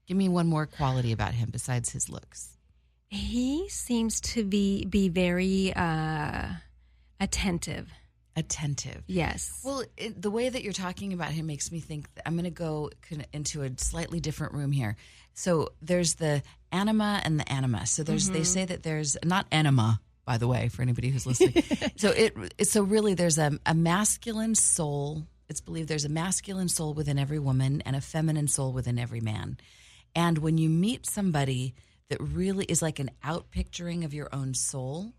Give me one more quality about him besides his looks. He seems to be very attentive. Attentive. Yes. Well, the way that you're talking about him makes me think that I'm going to go into a slightly different room here. So there's the anima and the anima. So they say that there's not anima, by the way, for anybody who's listening. So really there's a masculine soul. It's believed there's a masculine soul within every woman and a feminine soul within every man. And when you meet somebody that really is like an outpicturing of your own soul,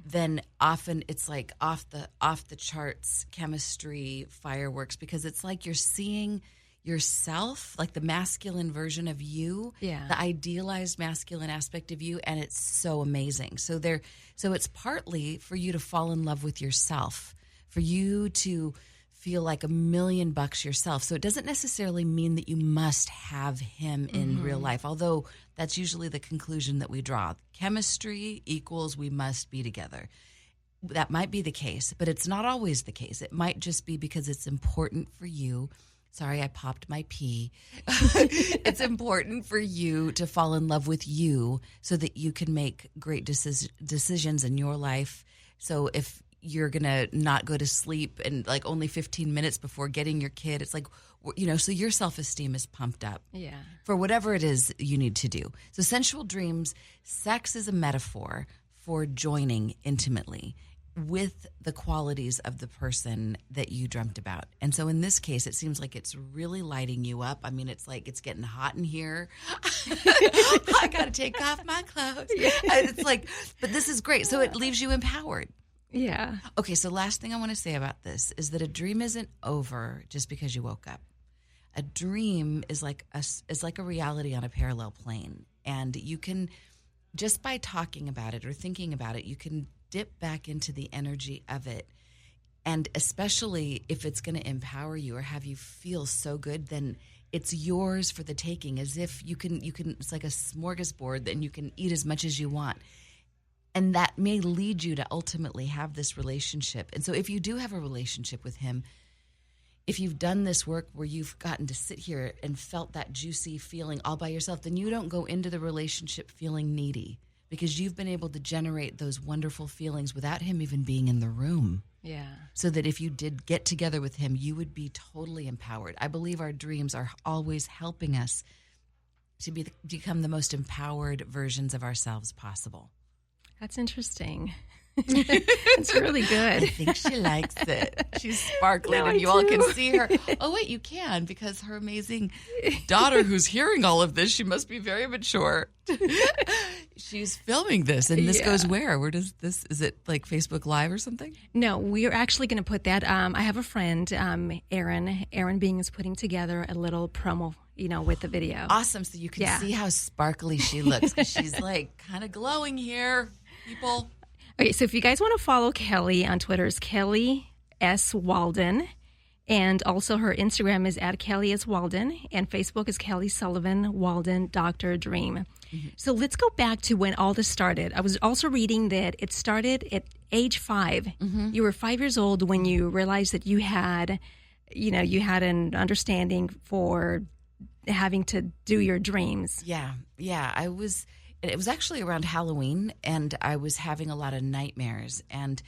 then often it's like off the charts chemistry fireworks, because it's like you're seeing yourself, like the masculine version of you, the idealized masculine aspect of you, and it's so amazing. So it's partly for you to fall in love with yourself, for you to feel like $1,000,000 yourself. So it doesn't necessarily mean that you must have him in real life, although that's usually the conclusion that we draw. Chemistry equals we must be together. That might be the case, but it's not always the case. It might just be because it's important for you. Sorry, I popped my pee. It's important for you to fall in love with you so that you can make great decisions in your life. So if you're going to not go to sleep and like only 15 minutes before getting your kid, it's like, so your self-esteem is pumped up for whatever it is you need to do. So sensual dreams, sex is a metaphor for joining intimately with the qualities of the person that you dreamt about. And so in this case, it seems like it's really lighting you up. I mean, it's like it's getting hot in here. I got to take off my clothes. And it's like, but this is great. So it leaves you empowered. Yeah. Okay, so last thing I want to say about this is that a dream isn't over just because you woke up. A dream is like a reality on a parallel plane. And you can, just by talking about it or thinking about it, you can dip back into the energy of it. And especially if it's going to empower you or have you feel so good, then it's yours for the taking, as if you can, it's like a smorgasbord, then you can eat as much as you want. And that may lead you to ultimately have this relationship. And so if you do have a relationship with him, if you've done this work where you've gotten to sit here and felt that juicy feeling all by yourself, then you don't go into the relationship feeling needy, because you've been able to generate those wonderful feelings without him even being in the room. Yeah. So that if you did get together with him, you would be totally empowered. I believe our dreams are always helping us to become the most empowered versions of ourselves possible. That's interesting. It's really good. I think she likes it. She's sparkling, and you all can see her. Oh, wait, you can, because her amazing daughter who's hearing all of this, she must be very mature. She's filming this, and this goes where? Where does this, is it like Facebook Live or something? No, we're actually going to put that. I have a friend, Erin Being is putting together a little promo, with the video. Awesome. So you can see how sparkly she looks, because she's like kind of glowing here, people. Okay, so if you guys want to follow Kelly on Twitter, it's Kelly S. Walden. And also her Instagram is at Kelly S. Walden. And Facebook is Kelly Sullivan Walden, Dr. Dream. Mm-hmm. So let's go back to when all this started. I was also reading that it started at age 5. Mm-hmm. You were 5 years old when you realized that you had an understanding for having to do your dreams. Yeah. It was actually around Halloween, and I was having a lot of nightmares, and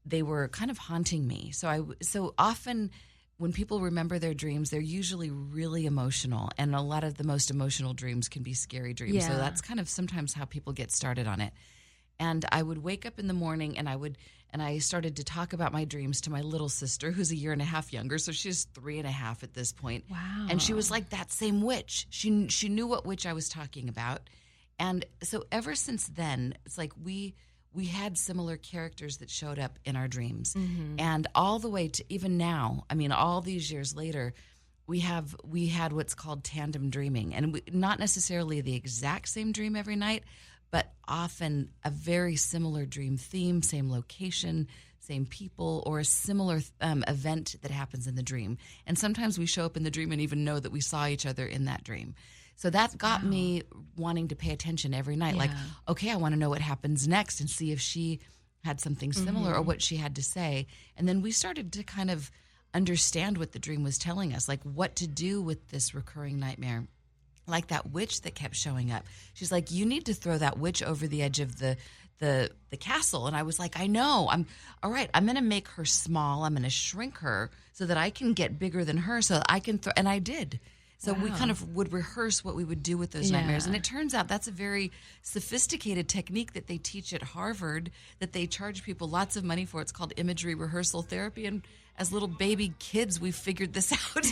they were kind of haunting me. So often when people remember their dreams, they're usually really emotional, and a lot of the most emotional dreams can be scary dreams. Yeah. So that's kind of sometimes how people get started on it. And I would wake up in the morning, and I started to talk about my dreams to my little sister, who's 1.5 years younger. So she's 3.5 at this point. Wow. And she was like that same witch. She knew what witch I was talking about. And so ever since then, it's like we had similar characters that showed up in our dreams. Mm-hmm. And all the way to even now, I mean, all these years later, we had what's called tandem dreaming. And not necessarily the exact same dream every night, but often a very similar dream theme, same location, same people, or a similar event that happens in the dream. And sometimes we show up in the dream and even know that we saw each other in that dream. So that got me wanting to pay attention every night. Yeah. Like, okay, I want to know what happens next and see if she had something similar or what she had to say. And then we started to kind of understand what the dream was telling us, like what to do with this recurring nightmare. like that witch that kept showing up. She's like, you need to throw that witch over the edge of the castle. And I was like, I know. I'm all right. I'm going to make her small. I'm going to shrink her so that I can get bigger than her so that I can and I did. So we kind of would rehearse what we would do with those nightmares. And it turns out that's a very sophisticated technique that they teach at Harvard, that they charge people lots of money for. It's called imagery rehearsal therapy. And as little baby kids, we figured this out.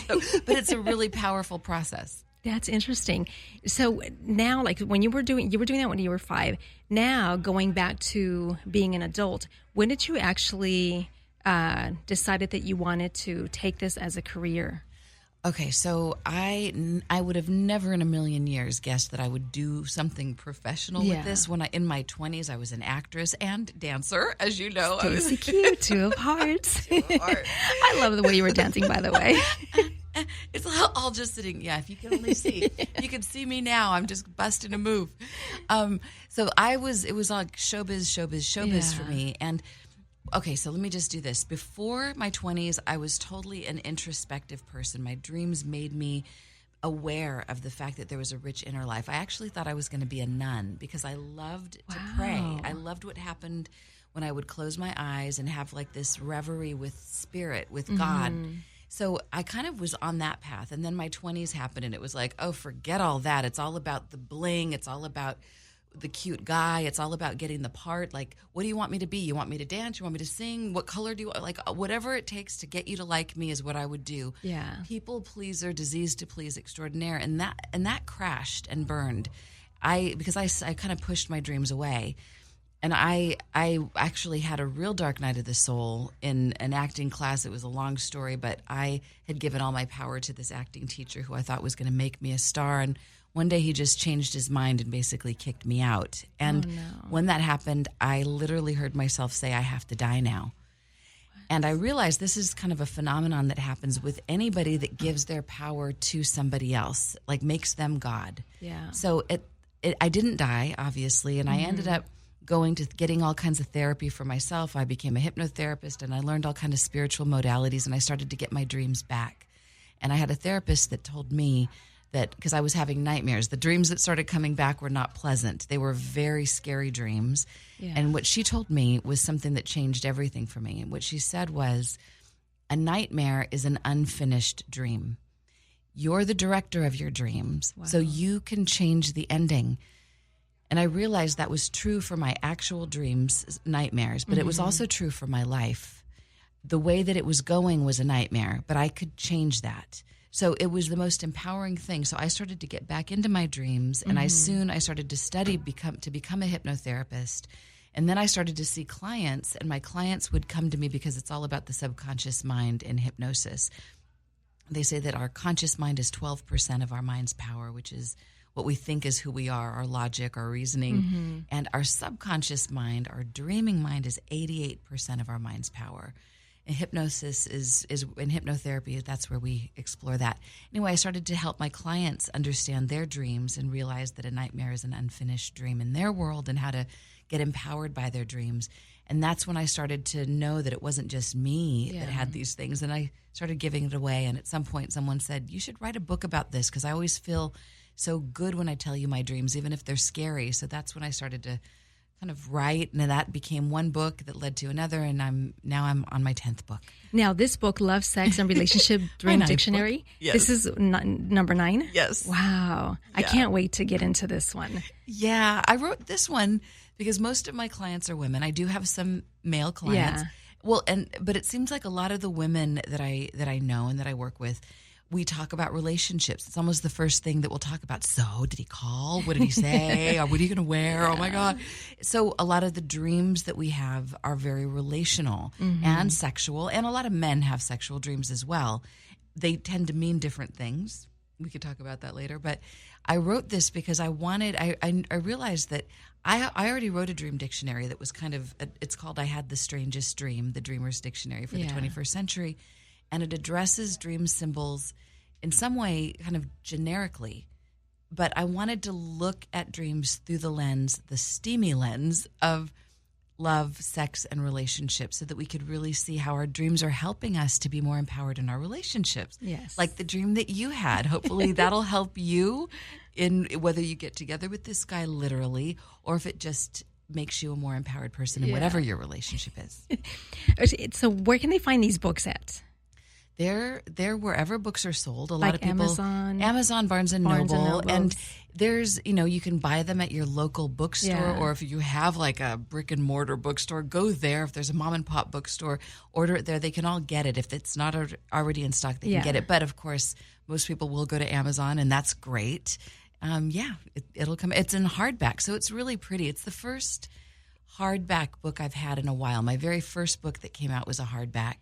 But it's a really powerful process. That's interesting. So now, like when you were doing that when you were 5. Now, going back to being an adult, when did you actually decided that you wanted to take this as a career? Okay, so I would have never in a million years guessed that I would do something professional with this. When in my 20s, I was an actress and dancer, as you know. Stacy Q, Two of Hearts. I love the way you were dancing, by the way. It's all just sitting. Yeah, if you can only see, you can see me now. I'm just busting a move. So it was like showbiz for me. And okay, so let me just do this. Before my 20s, I was totally an introspective person. My dreams made me aware of the fact that there was a rich inner life. I actually thought I was going to be a nun because I loved to pray. I loved what happened when I would close my eyes and have like this reverie with spirit, with God. So I kind of was on that path. And then my 20s happened and it was like, oh, forget all that. It's all about the bling. It's all about the cute guy. It's all about getting the part. Like, what do you want me to be? You want me to dance? You want me to sing? What color do you want? Like, whatever it takes to get you to like me is what I would do. Yeah. People pleaser, disease to please extraordinaire. And that crashed and burned. Because I kind of pushed my dreams away. And I actually had a real dark night of the soul in an acting class. It was a long story, but I had given all my power to this acting teacher who I thought was going to make me a star. And one day he just changed his mind and basically kicked me out. And when that happened, I literally heard myself say, I have to die now. And I realized this is kind of a phenomenon that happens with anybody that gives their power to somebody else, like makes them God. Yeah. So I didn't die, obviously, and I ended up going to getting all kinds of therapy for myself. I became a hypnotherapist, and I learned all kinds of spiritual modalities, and I started to get my dreams back. And I had a therapist that told me that, because I was having nightmares, the dreams that started coming back were not pleasant. They were very scary dreams. Yeah. And what she told me was something that changed everything for me. And what she said was, a nightmare is an unfinished dream. You're the director of your dreams, so you can change the ending. And I realized that was true for my actual dreams, nightmares, but it was also true for my life. The way that it was going was a nightmare, but I could change that. So it was the most empowering thing. So I started to get back into my dreams, and I started to study to become a hypnotherapist. And then I started to see clients, and my clients would come to me because it's all about the subconscious mind in hypnosis. They say that our conscious mind is 12% of our mind's power, which is what we think is who we are, our logic, our reasoning. And our subconscious mind, our dreaming mind, is 88% of our mind's power. And hypnosis is in hypnotherapy, that's where we explore that. Anyway, I started to help my clients understand their dreams and realize that a nightmare is an unfinished dream in their world and how to get empowered by their dreams. And that's when I started to know that it wasn't just me that had these things. And I started giving it away. And at some point, someone said, you should write a book about this, because I always feel so good when I tell you my dreams, even if they're scary. So that's when I started to kind of write, and that became one book that led to another, and I'm on my 10th book. Now, this book, Love, Sex, and Relationship Dream Dictionary, yes. This is number 9? Yes. Wow. Yeah. I can't wait to get into this one. Yeah, I wrote this one because most of my clients are women. I do have some male clients. Yeah. Well, but it seems like a lot of the women that I know and that I work with, we talk about relationships. It's almost the first thing that we'll talk about. So, did he call? What did he say? Or what are you going to wear? Yeah. Oh, my God. So, a lot of the dreams that we have are very relational and sexual. And a lot of men have sexual dreams as well. They tend to mean different things. We could talk about that later. But I wrote this because I realized that I already wrote a dream dictionary that was it's called I Had the Strangest Dream, the Dreamer's Dictionary for the 21st Century. And it addresses dream symbols in some way kind of generically. But I wanted to look at dreams through the steamy lens of love, sex, and relationships, so that we could really see how our dreams are helping us to be more empowered in our relationships. Yes. Like the dream that you had. Hopefully that'll help you in whether you get together with this guy literally or if it just makes you a more empowered person in whatever your relationship is. So where can they find these books at? They're wherever books are sold. A like lot of people, Amazon, Barnes and Noble, and there's you can buy them at your local bookstore, or if you have like a brick and mortar bookstore, go there. If there's a mom and pop bookstore, order it there. They can all get it. If it's not already in stock, they can get it. But of course, most people will go to Amazon, and that's great. It'll come. It's in hardback, so it's really pretty. It's the first hardback book I've had in a while. My very first book that came out was a hardback.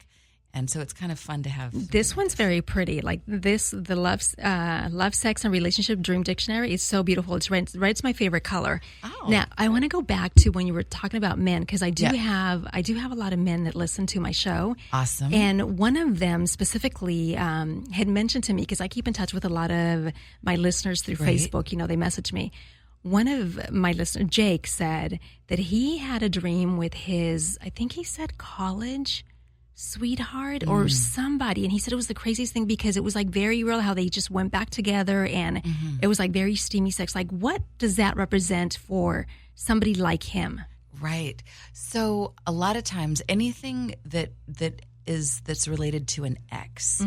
And so it's kind of fun to have. This one's very pretty. Like this, the Love, Sex, and Relationship Dream Dictionary is so beautiful. It's red. Red's my favorite color. Oh. Now, I want to go back to when you were talking about men, because I do have a lot of men that listen to my show. Awesome. And one of them specifically had mentioned to me, because I keep in touch with a lot of my listeners through Facebook. They message me. One of my listeners, Jake, said that he had a dream with his, I think he said college sweetheart or somebody, and he said it was the craziest thing because it was like very real how they just went back together, and it was like very steamy sex. Like, what does that represent for somebody like him? Right. So a lot of times anything that's related to an ex,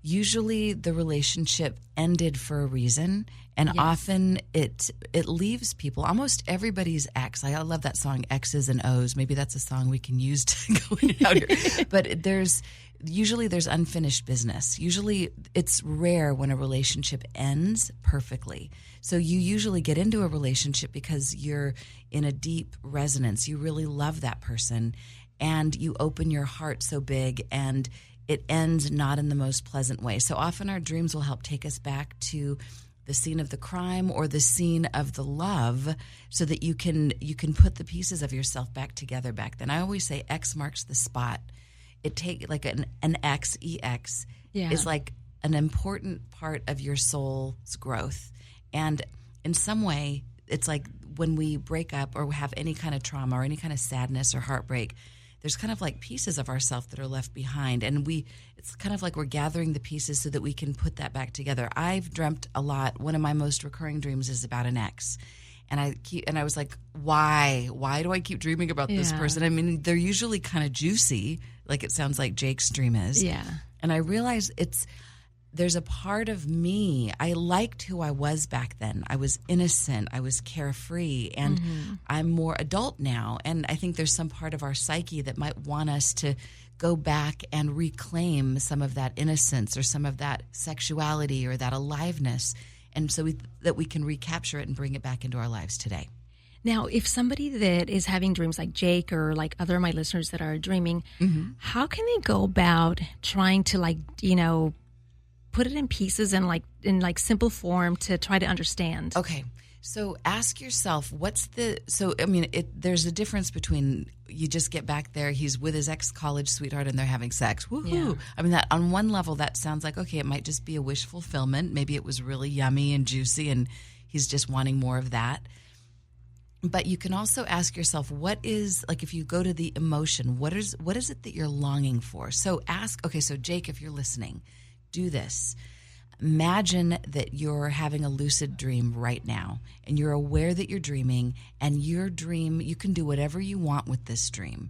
usually the relationship ended for a reason, and often it leaves people. Almost everybody's ex. I love that song, X's and O's. Maybe that's a song we can use to go in and out here. But there's unfinished business. Usually it's rare when a relationship ends perfectly. So you usually get into a relationship because you're in a deep resonance. You really love that person, and you open your heart so big, and it ends not in the most pleasant way. So often our dreams will help take us back to the scene of the crime or the scene of the love, so that you can put the pieces of yourself back together back then. I always say X marks the spot. It take like an X, EX, is like an important part of your soul's growth. And in some way, it's like when we break up or have any kind of trauma or any kind of sadness or heartbreak, there's kind of like pieces of ourselves that are left behind, and it's kind of like we're gathering the pieces so that we can put that back together. I've dreamt a lot. One of my most recurring dreams is about an ex, and I was like, why do I keep dreaming about this person? I mean, they're usually kind of juicy, like it sounds like Jake's dream is. Yeah. And I realized there's a part of me, I liked who I was back then. I was innocent, I was carefree, and I'm more adult now. And I think there's some part of our psyche that might want us to go back and reclaim some of that innocence or some of that sexuality or that aliveness, and so that we can recapture it and bring it back into our lives today. Now, if somebody that is having dreams like Jake or like other of my listeners that are dreaming, how can they go about trying to put it in pieces and in simple form to try to understand? Okay. So ask yourself, there's a difference between you just get back there, he's with his ex-college sweetheart and they're having sex. Woohoo. Yeah. I mean, that on one level, that sounds like, okay, it might just be a wish fulfillment. Maybe it was really yummy and juicy and he's just wanting more of that. But you can also ask yourself, what is, like if you go to the emotion, what is it that you're longing for? So so Jake, if you're listening, do this. Imagine that you're having a lucid dream right now, and you're aware that you're dreaming, and your dream, you can do whatever you want with this dream.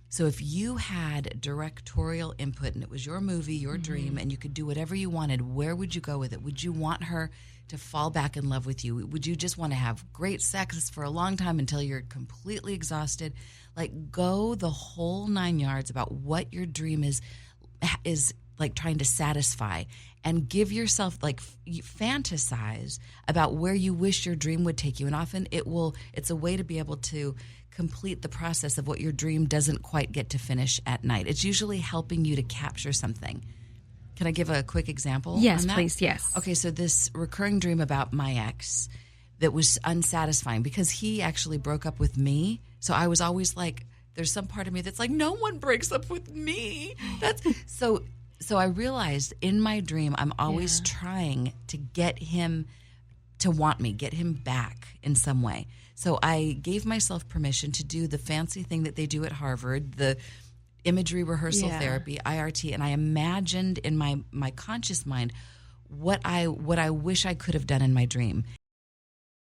So if you had directorial input and it was your movie, your dream, and you could do whatever you wanted, where would you go with it? Would you want her to fall back in love with you? Would you just want to have great sex for a long time until you're completely exhausted? Like, go the whole 9 yards about what your dream is like trying to satisfy, and give yourself, like, fantasize about where you wish your dream would take you. And often it's a way to be able to complete the process of what your dream doesn't quite get to finish at night. It's usually helping you to capture something. Can I give a quick example? Yes, on that? please. Yes. Okay. So this recurring dream about my ex that was unsatisfying because he actually broke up with me. So I was always like, there's some part of me that's like, no one breaks up with me. So I realized in my dream, I'm always trying to get him to want me, get him back in some way. So I gave myself permission to do the fancy thing that they do at Harvard, the imagery rehearsal therapy, IRT, and I imagined in my conscious mind what I wish I could have done in my dream.